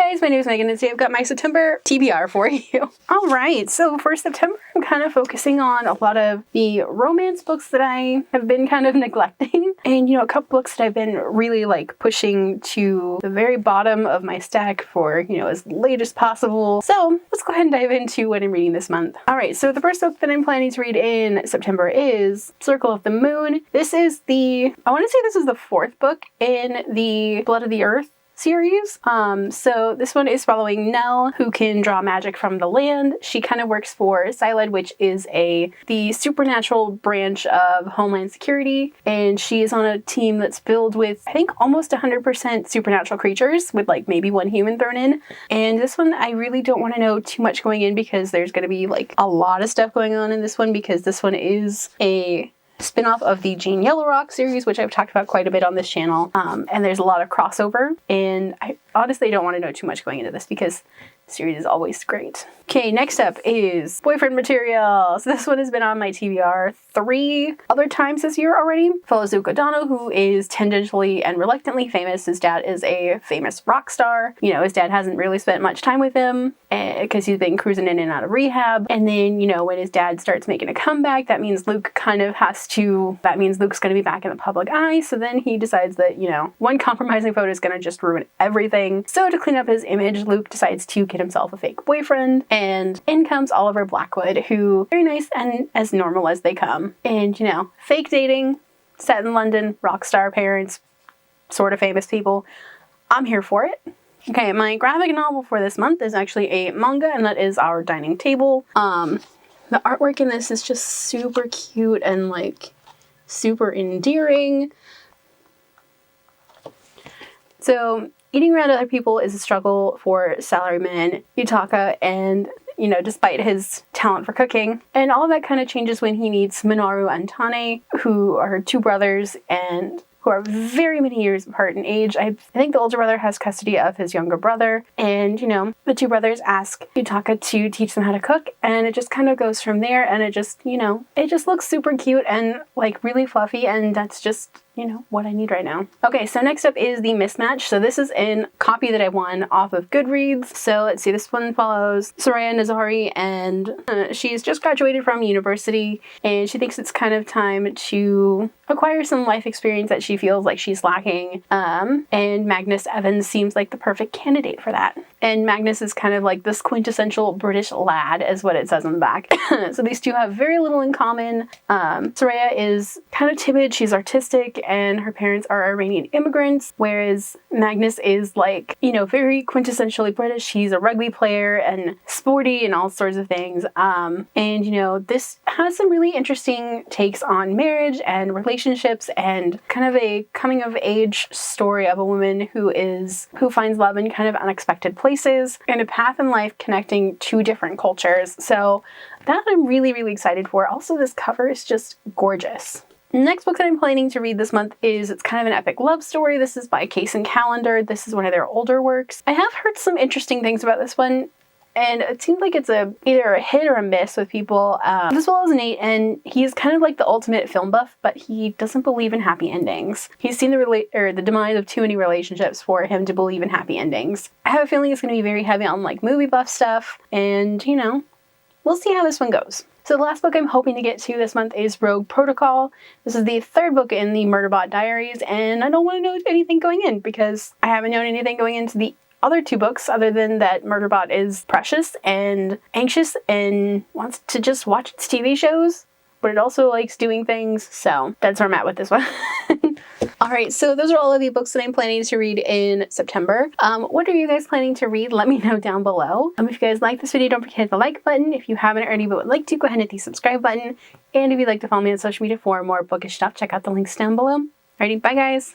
guys, my name is Megan and today I've got my September TBR for you. Alright, so for September I'm kind of focusing on a lot of the romance books that I have been kind of neglecting. And a couple books that I've been really pushing to the very bottom of my stack for, as late as possible. So let's go ahead and dive into what I'm reading this month. Alright, so the first book that I'm planning to read in September is Circle of the Moon. This is the fourth book in the Blood of the Earth series. So this one is following Nell, who can draw magic from the land. She kind of works for Xyled, which is the supernatural branch of Homeland Security, and she is on a team that's filled with, I think, almost 100% supernatural creatures, with maybe one human thrown in. And this one, I really don't want to know too much going in because there's going to be a lot of stuff going on in this one, because this one is a spin-off of the Jane Yellowrock series, which I've talked about quite a bit on this channel, and there's a lot of crossover, and I honestly don't want to know too much going into this because the series is always great. Okay, next up is Boyfriend Material. So this one has been on my TBR 3 other times this year already. Follows Zuko Dano, who is tangentially and reluctantly famous. His dad is a famous rock star. His dad hasn't really spent much time with him because he's been cruising in and out of rehab. And then, when his dad starts making a comeback, that means Luke's going to be back in the public eye. So then he decides that, one compromising photo is going to just ruin everything. So to clean up his image, Luke decides to get himself a fake boyfriend. And in comes Oliver Blackwood, who very nice and as normal as they come. And, fake dating, set in London, rock star parents, sort of famous people. I'm here for it. Okay, my graphic novel for this month is actually a manga, and that is Our Dining Table. The artwork in this is just super cute and super endearing. So eating around other people is a struggle for salaryman Yutaka, and despite his talent for cooking. And all of that kind of changes when he meets Minoru and Tane, who are two brothers and who are very many years apart in age. I think the older brother has custody of his younger brother, and the two brothers ask Yutaka to teach them how to cook, and it just kind of goes from there, and it just looks super cute and really fluffy, and that's just what I need right now. Okay, so next up is the Mismatch. So this is a copy that I won off of Goodreads. So let's see, this one follows Soraya Nazari, and she's just graduated from university, and she thinks it's kind of time to acquire some life experience that she feels like she's lacking. And Magnus Evans seems like the perfect candidate for that. And Magnus is kind of this quintessential British lad, is what it says on the back. So these two have very little in common. Soraya is kind of timid, she's artistic, and her parents are Iranian immigrants, whereas Magnus is very quintessentially British. He's a rugby player and sporty and all sorts of things. And this has some really interesting takes on marriage and relationships, and kind of a coming of age story of a woman who finds love in kind of unexpected places, and a path in life connecting two different cultures. So that I'm really, really excited for. Also, this cover is just gorgeous. Next book that I'm planning to read this month it's kind of an epic love story. This is by Case and Callender. This is one of their older works. I have heard some interesting things about this one, and it seems like it's either a hit or a miss with people, as well as Nate, and he's kind of the ultimate film buff, but he doesn't believe in happy endings. He's seen the demise of too many relationships for him to believe in happy endings. I have a feeling it's going to be very heavy on movie buff stuff, and we'll see how this one goes. So the last book I'm hoping to get to this month is Rogue Protocol. This is the third book in the Murderbot Diaries, and I don't want to know anything going in because I haven't known anything going into the other two books other than that Murderbot is precious and anxious and wants to just watch its TV shows, but it also likes doing things, so that's where I'm at with this one. Alright, so those are all of the books that I'm planning to read in September. What are you guys planning to read? Let me know down below. If you guys like this video, don't forget to hit the like button. If you haven't already but would like to, go ahead and hit the subscribe button. And if you'd like to follow me on social media for more bookish stuff, check out the links down below. Alrighty, bye guys!